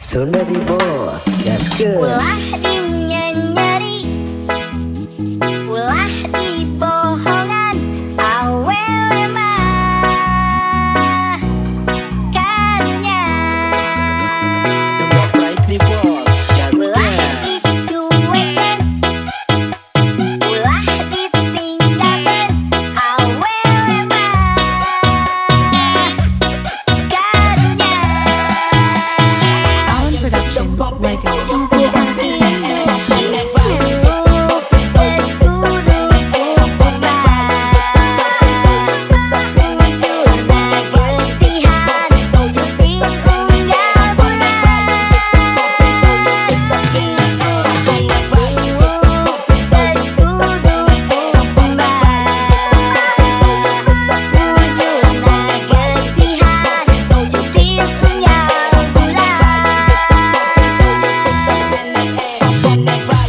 Sunda di bos, gaskeun. Ulah dinyeuri, ulah dibohongan. Awewe mah karunya. Semua pride di bos, Ulah gaskeun. dicuekeun, ulah ditinggalkeun. Awewe mah karunya. Alan Production, Lego.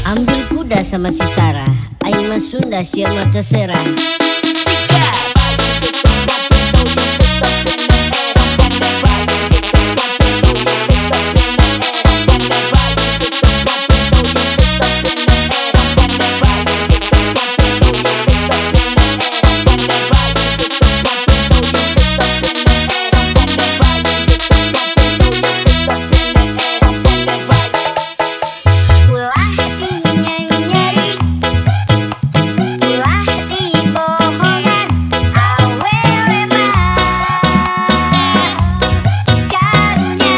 Ambil kuda sama si Sarah, aing mah Sunda siap mah terserah. Ulah dinyeuri, ulah dibohongan. Awewe mah karunya.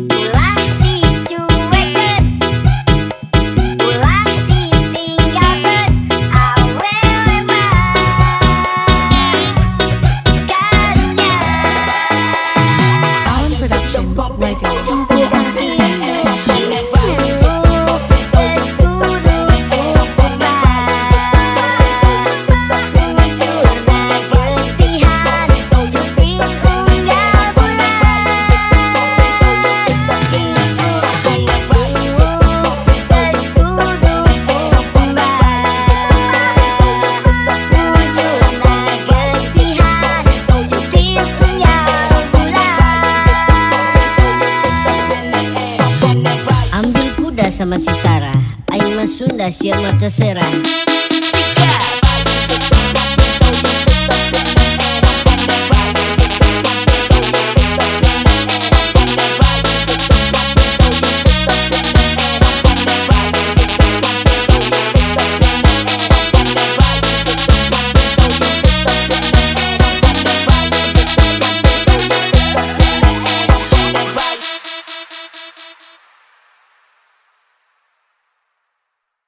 Ulah dicuekeun, ulah ditinggalkeun. Awewe mah karunya. Alan Production, Lego. Ambil kuda sama si Sarah, aing mah Sunda siap mah terserah.